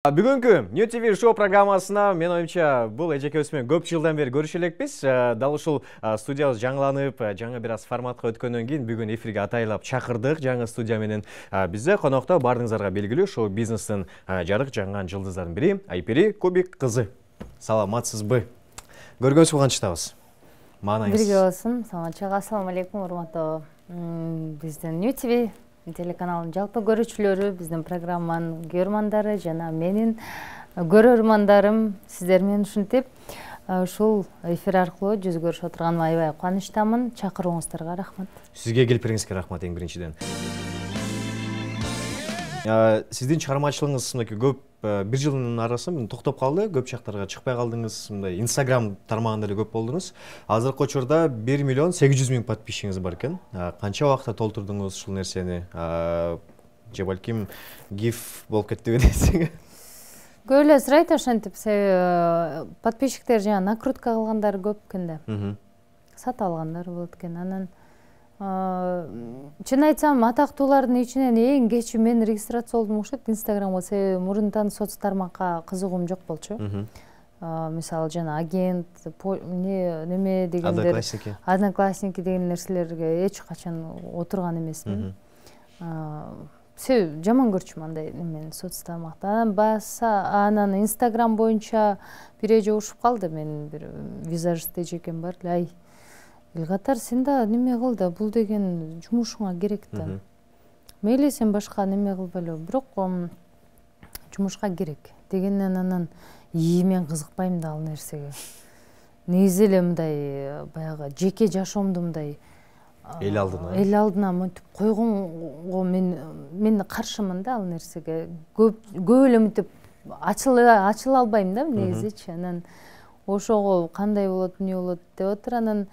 Бүгүнкү New TV шоу программасына мен оюмча бул эжекебиз менен көп жылдан бери көрүшө элекпиз. Дал ушул студиябыз жаңыланып, жаңы бир аз форматка өткөндөн кийин бүгүн эфирге атайлап чакырдык. Жаңы студия менен бизде конокто баарыңыздарга белгилүү шоу бизнестин жарык жанган жылдыздардын бири Айпери Кубик кызы. Саламатсызбы? Көргөнсү кубанычтабыз. Маанайыңыз. Бирге болсун. Ассаламу алейкум, урматтуу биздин New TV телеканалдын жалпы көрүүчүлөрү, биздин программанын көрөрмандары жана менин көрөрмандарым сиздер менен ушинтип ушул эфир аркылуу жүз көрүшүп отурганыма аябай кубанычтамын. Чакырууңуздарга рахмат. Сизге келип бериңизге рахмат эң биринчиден. Сиздин чыгармачылыгыңыз мынакей көп бир жылдын арасы токтоп калды, көп жактарга чыкпай калдыңыз, мындай Instagram тармагында эле көп болдуңуз. Азыркы учурда 1 миллион 800 миң подписчигиңиз бар экен. Канча убакытта толтурдуңуз ушул нерсени? Же балким гиф болуп кеттиби дейсиң? Көп эле сурайт ошентип, подписчиктер жана накрутка кылгандар көп экен да. Сатып алгандар болот экен. Анан чын айтсам, атактуулардын ичинен эң кечи мен регистрация болдум окшойт Инстаграмга. Себеби мурунтан соц тармакка кызыгуум жок болчу. Мисалы жана агент, неме дегендер, одноклассники деген нерселерге эч качан отурган эмесмин. Себеби жаман көрчүм андай немени соц тармакта. Анан Инстаграм боюнча бир жолугушуп калды. Мен бир визажист эжекем бар эле. Илгатар, сен да неме кыл да, бул деген жумушуңа керек да. Мейли сен башка неме кылбайлы, бирок жумушка керек дегенден анан мен кызыкпайм да ал нерсеге. Негизи эле мындай баягы жеке жашоомду мындай эл алдына мынтип койгонго мен каршымын да ал нерсеге. Көп эле мынтип ачыла албайм да негизичи. Анан ошого кандай болот, эмне болот деп отур. Анан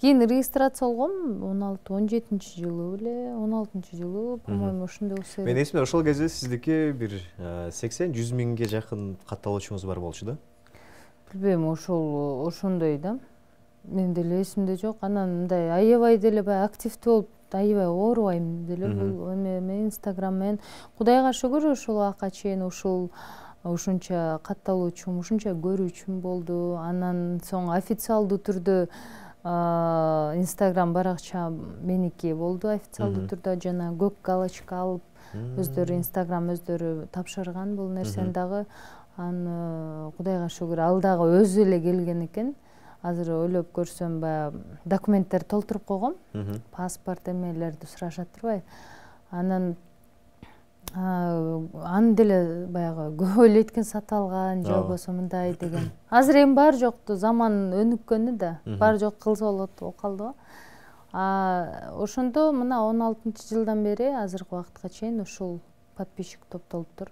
кийин регистрация болгом 16-17 жылы беле, 16-жылы, по-моему, ошондой болсо. Мен эсимде ошол кезде сиздики бир 80-100 миңге жакын катталуучуңуз бар болчу да? Билбейм, ошондой да. Мен деле эсимде жок. Анан мындай аябай деле активдүү болуп, аябай оорубайм деле бул эме Инстаграм менен. Кудайга шүгүр, ошол акка чейин ушунча катталуучум, ушунча көрүүчүм болду. Анан соң официалдуу түрдө Инстаграм баракча меники болду официалдуу түрдө, жана көк галочка алып өздөрү Инстаграм өздөрү тапшырган бул нерсени дагы. Аны кудайга шүгүр ал дагы өзү эле келген экен. Азыр ойлоп көрсөм документтер толтуруп койгом. Паспорт эмелерди сурашат турбайбы. Анан аны деле баягы көп эле эткин сатып алган, же болбосо мындай деген. Азыр эми бар жокту заман өнүккөнү да, бар жок кылса болот болуп калды го. Ошондо мына 16-жылдан бери азыркы убакытка чейин ушул подписчик топтолуптур.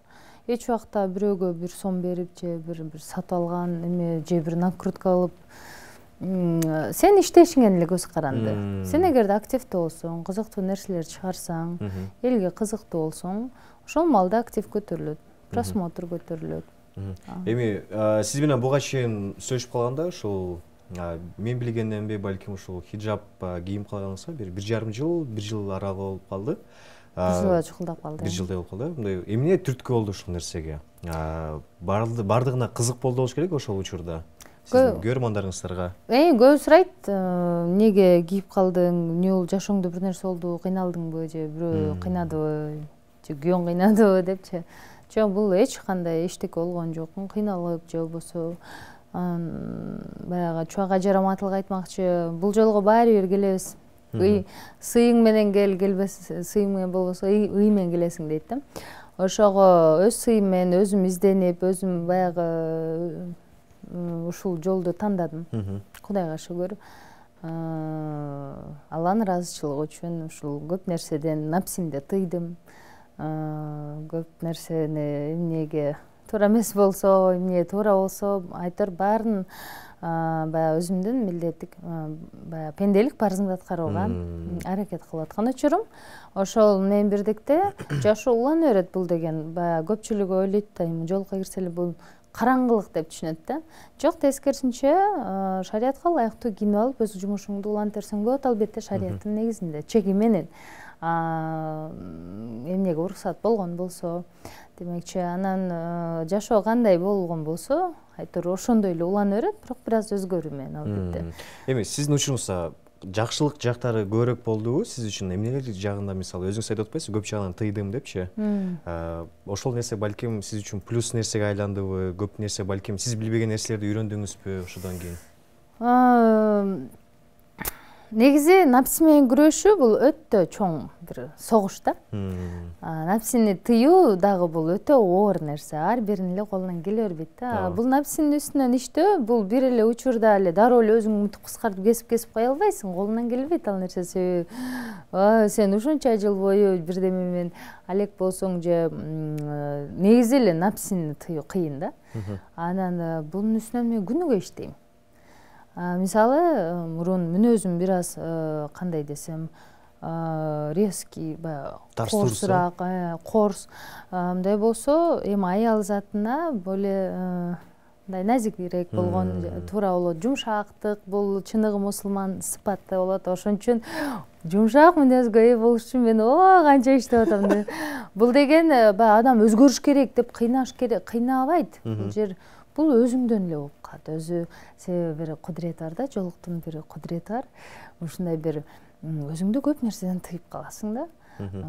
Эч убакта бирөөгө бир сом берип же бир сатып алган эме же бир накрутка кылып сен иштешиңен эле көз каранды. Сен эгерде активдүү болсоң, кызыктуу нерселер чыгарсаң, элге кызыктуу болсоң, ошол маалда актив көтөрүлөт, просмотр көтөрүлөт. Эми сиз менен буга чейин сүйлөшүп калганда ушул мен билгенден балким ушул хиджаб кийип калганыңызга бир 1,5 жыл, 1 жыл аралык болуп калды. 1 жылга чукулдап калды. 1 жылдай болуп калды. Мындай эмне түрткү болду ушул нерсеге? Бардыгына кызык болду болуш керек ошол учурда. Сиздин көрөрмандарыңыздарга. Көп сурайт, эмнеге кийип калдың, эмне болду, жашооңдо бир нерсе болду, кыйналдыңбы же бирөө кыйнадыбы, же күйөөң кыйнадыбы депчи. Жок, бул эч кандай эчтеке болгон жок. Кыйналып же болбосо баягы чубак ажараматылык айтмакчы, бул жолго баары бир келебиз. Сыйың менен келбес, сыйың менен болбосо ый менен келесиң дейт да. Ошого өз сыйым менен өзүм изденип, өзүм баягы ушул жолду тандадым. Кудайга шүгүр. Алланын ыраазычылыгы үчүн ушул көп нерседен напсимде тыйдым. Көп нерсени эмнеге туура эмес болсо, эмне туура болсо, айтор баарын баягы өзүмдүн милдеттик баягы пенделик парызыңды аткарууга аракет кылып аткан учурум. Ошол менен бирдикте жашоо улана берет бул деген. Баягы көпчүлүк ойлойт да, жолго кирсе эле бул караңгылык деп түшүнөт да. Жок, тескерисинче шариатка ылайыктуу кийинип алып өз жумушуңду уланта берсең болот, албетте шариаттын негизинде, чеги менен. эмнеге уруксат болгон болсо, демекчи анан жашоо кандай болгон болсо, айтор ошондой эле улана берет, бирок бир аз өзгөрүү менен албетте. Эми сиздин учуруңузда жакшылык жактары көбүрөөк болдубу сиз үчүн? Эмнелер жагында, мисалы өзүңүз айтып атпайсызбы, көп жагынан тыйдым депчи. Ошол нерсе балким сиз үчүн плюс нерсеге айландыбы? Көп нерсе балким сиз билбеген нерселерди үйрөндүңүзбү ошодон кийин? Негизи напси менен күрөшүү бул өтө чоң бир согуш да. Напсини тыюу дагы бул өтө оор нерсе. Ар биринин эле колунан келе бербейт да. Бул напсинин үстүнөн иштөө, бул бир эле учурда эле дароо эле өзүң мынтип кыскартып кесип кое албайсың. Колуңан келбейт ал нерсе. Себеби сен ушунча жыл бою бирдеме менен алек болсоң же негизи эле напсини тыюу кыйын да. Анан бунун үстүнөн мен күнүгө иштейм. Мисалы, мурун мүнөзүм бир аз кандай десем, резкий, корсураак, корс, мындай болсо, эми аял затына более мындай назикирээк болгон, туура болот. Жумшаактык, бул чыныгы мусулман сыпаты болот. Ошон үчүн жумшак мүнөзгө ээ болуш үчүн мен канча иштеп атам. Бул деген адам өзгөрүш керек деп кыйнаш керек, кыйнабайт. Бул жер бул өзүңдөн эле болуп калат. Өзү себеби бир кудурет бар да, жолуктун бир кудурети бар. Ушундай бир өзүңдү көп нерседен тыйып каласың да,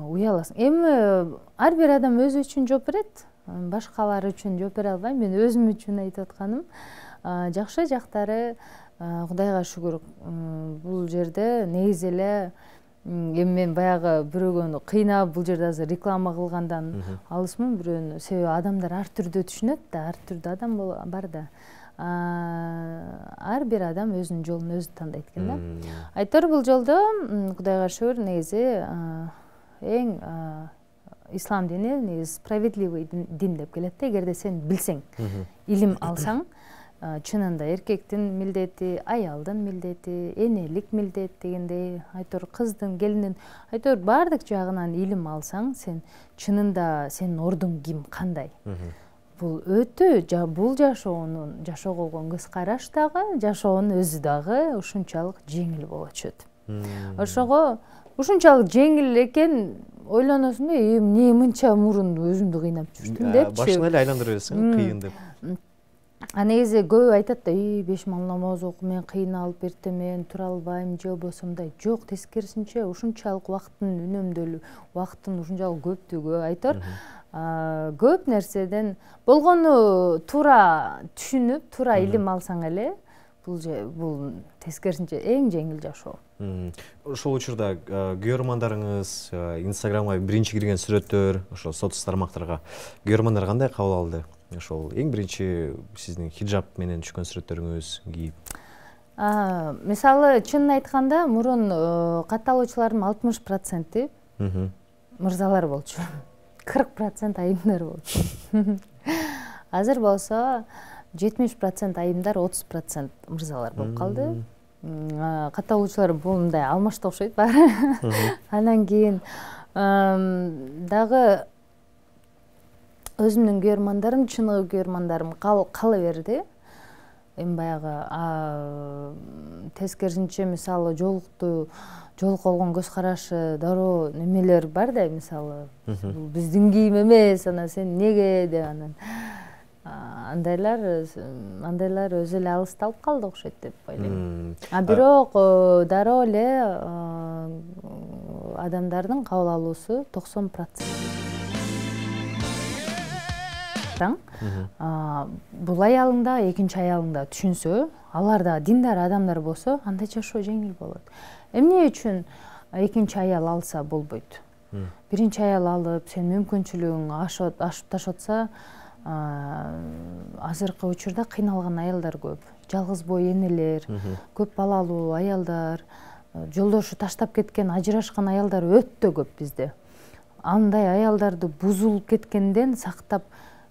уяласың. Эми ар бир адам өзү үчүн жооп берет, башкалар үчүн жооп бере албайм. Мен өзүм үчүн айтып атканым, жакшы жактары, Кудайга шүгүр, бул жерде негизи эле эми мен баягы бирөөгө кыйнап бул жерде азыр реклама кылгандан алысмын бирөөнү. Себеби адамдар ар түрдүү түшүнөт да, ар түрдүү адам бар да. Ар бир адам өзүнүн жолун өзү тандайт экен да. Айтор бул жолдо Кудайга шүгүр негизи эң ислам дини негизи справедливый дин деп келет да. Эгерде сен билсең, илим алсаң, чынында эркектин милдети, аялдын милдети, энелик милдет дегендей, айтор кыздын, келиндин, айтор баардык жагынан илим алсаң, сен чынында сенин ордуң ким, кандай. Бул өтө, бул жашоого болгон көз караш дагы, жашоонун өзү дагы ушунчалык жеңил боло түшөт. Ошого ушунчалык жеңил экен, ойлоносуң да, эмне мынча мурун өзүмдү кыйнап жүрдүм депчи. Башына эле айландырып бересиң, кыйын деп. Негизи көбү айтат да, 5 мал намаз окуп мен кыйналып эртемен тура албайм, же болбосо мындай. Жок, тескерисинче ушунчалык убакыттын үнөмдөлү, убакыттын ушунчалык көптүгү айтор көп нерседен болгону туура түшүнүп, туура илим алсаң эле, бул тескерисинче эң жеңил жашоо. Ошол учурда көрөрмандарыңыз, Инстаграмга биринчи кирген сүрөттөр, ошол соц тармактарга көрөрмандар кандай кабыл алды? Ошол эң биринчи сиздин хиджаб менен түшкөн сүрөттөрүңүз кийип. Мисалы, чынын айтканда, мурун катталуучулардын 60% мырзалар болчу. 40% айымдар болчу. Азыр болсо 70% айымдар, 30% мырзалар болуп калды. Катталуучулар бул мындай алмашты окшойт баары. Анан кийин дагы өзүмдүн көрөрмандарым, чыныгы көрөрмандарым кала берди. Эми баягы тескерисинче мисалы жолук болгон көз карашы, дароо немелер бар да, мисалы биздин кийим эмес, анан сен неге деп анан андайлар өзү эле алысталып калды окшойт деп ойлойм. Бирок дароо эле адамдардын кабыл алуусу 90%. Бул аялыңда, экинчи аялыңда түшүнсө, алар да диндар адамдар болсо, андай жашоо жеңил болот. Эмне үчүн экинчи аял алса болбойт? Биринчи аял алып, сен мүмкүнчүлүгүң ашып ташатса, азыркы учурда кыйналган аялдар көп. Жалгыз бой энелер, көп балалуу аялдар, жолдошу таштап кеткен, ажырашкан аялдар өтө көп бизде. Андай аялдарды бузулуп кеткенден сактап,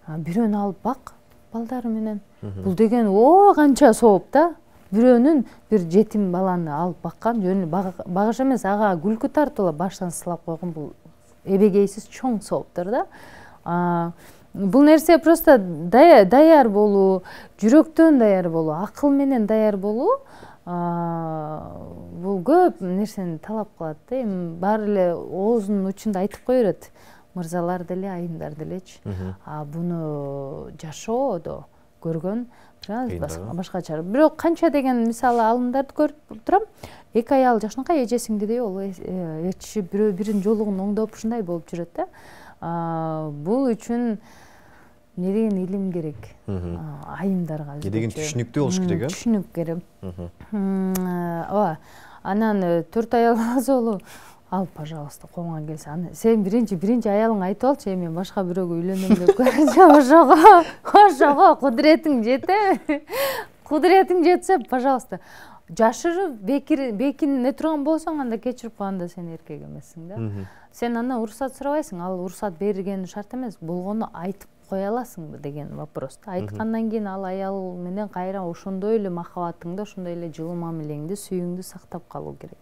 бирөөнү алып бак балдары менен. Бул деген канча сооп да. Бирөөнүн бир жетим баланы алып баккан, жөн багыш эмес, ага күлкү тартуулап баштан сылап койгон, бул эбегейсиз чоң сооптор да. Бул нерсе просто даяр болуу, жүрөктөн даяр болуу, акыл менен даяр болуу, бул көп нерсени талап кылат да. Эми баары эле оозунун учунда айтып кое берет. Мырзалар деле, айымдар делечи. Буну жашоодо көргөн башкача. Бирок канча деген мисалы алымдарды көрүп турам. Эки аял жакшынакай эже сиңдидей ол эчишип бирөө биринин жоолугун оңдоп ушундай болуп жүрөт да. Бул үчүн эмне деген илим керек? Айымдарга эмне деген түшүнүктүү болуш керек, э? Түшүнүк керек. Ооба. Анан 4 аял азолу ал, пожалуйста, колуңан келсе. Сен биринчи аялың айтып алчы, мен башка бирөөгө үйлөнөм деп көрсө, ошого кудуретиң жетеби? Кудуретиң жетсе, пожалуйста. Жашырып бекине турган болсоң, анда кечирип койганда сен эркек эмессиң да. Сен андан уруксат сурабайсың, ал уруксат берген шарт эмес, болгону айтып кое аласыңбы деген вопрос да. Айткандан кийин ал аял менен кайра ошондой эле махабатыңды, ошондой эле жылуу мамилеңди, сүйүүңдү сактап калуу керек.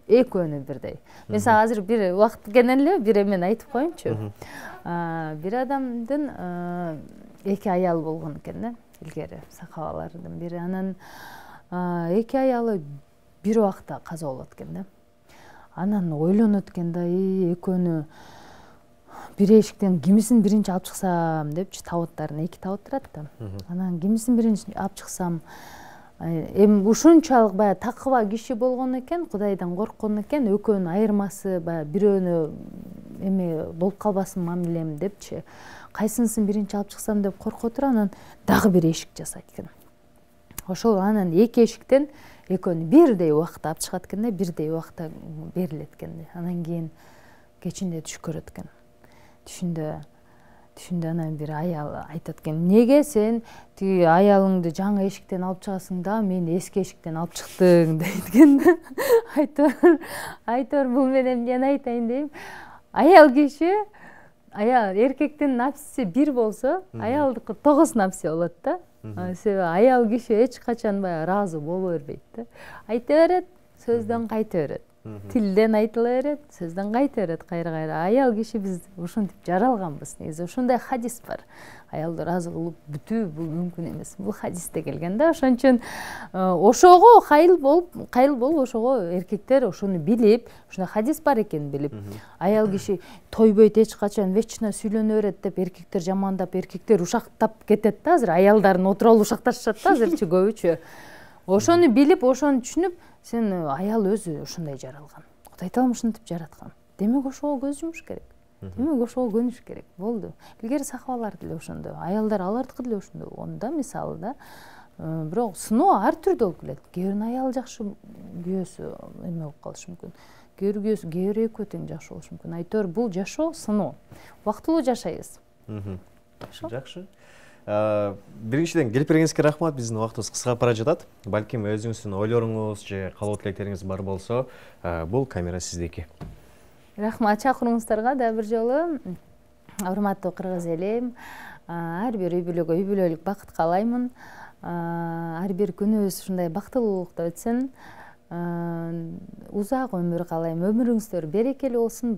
Экөөнү бирдей. Мисалы азыр бир убакыт кенен эле бир эмени айтып коеюнчу. Бир адамдын 2 аял болгон экен да, илгери сахабалардан бири. Анан 2 аялы бир убакта каза болот экен да. Анан ойлонот экен да, экөөнү бир эшиктен кимисин биринчи алып чыксам депчи, табыттарын 2 табыт турат да. Анан кимисин биринчи алып чыксам, эми ушунчалык баягы такыба киши болгон экен, Кудайдан корккон экен, экөөнүн айырмасы баягы бирөөнү эме болуп калбасын мамилем депчи, кайсынысын биринчи алып чыксам деп корко тура, анан дагы бир эшик жасайт экен. Ошол анан 2 эшиктен экөөнү бирдей убакта алып чыгат экен да, бирдей убакта берилет экен да. Анан кийин кечинде түш көрөт экен. Түшүндө анан бир аял айтат экен, неге сен тиги аялыңды жаңы эшиктен алып чыгасың да, мени эски эшиктен алып чыктың дейт экен да. Айтор бул менен эмнени айтайын дейм. Аял киши, эркектин нафсиси бир болсо, аялдыкы 9 нафси болот да. Себеби аял киши эч качан баягы ыраазы боло бербейт да. Айта берет, сөздөн кайта берет. Тилден айтыла берет, сөздөн кайта берет кайра-кайра. Аял киши биз ушинтип жаралганбыз. Негизи ушундай хадис бар. Аялды ыраазы кылып бүтүү бул мүмкүн эмес. Бул хадисте келген да. Ошон үчүн ошого кайыл болуп ошого эркектер ошону билип, ушундай хадис бар экенин билип, аял киши тойбойт эч качан, вечно сүйлөнө берет деп эркектер жамандап, эркектер ушактап кетет да азыр. Аялдарын отуруп алып ушакташышат да азырчы көбүчө. Ошону билип, ошону түшүнүп, сен аял өзү ушундай жаралган. Кудай таалам ушинтип жараткан. Демек ошого көз жумуш керек. Демек ошого көнүш керек. Болду. Илгери сахабалар деле ошондой. Аялдар алардыкы деле ошондой болгон да, мисалы да. Бирок сыноо ар түрдүү болуп келет. Кээ биринин аялы жакшы, күйөөсү эме болуп калышы мүмкүн. Кээ бир күйөөсү, кээ бир экөө тең жакшы болушу мүмкүн. Айтор бул жашоо сыноо. Убактылуу жашайбыз. Жакшы. Биринчиден келип бергениңизге рахмат. Биздин убактыбыз кыскарып бара жатат. Балким өзүңүздүн ойлоруңуз же калоо тилектериңиз бар болсо, бул камера сиздики. Рахмат чакырууңуздарга да бир жолу. Урматтуу кыргыз элим, ар бир үй бүлөлүк бакыт каалаймын. Ар бир күнүбүз ушундай бактылуулукта өтсүн. Узак өмүр каалайм. Өмүрүңүздөр берекелүү болсун.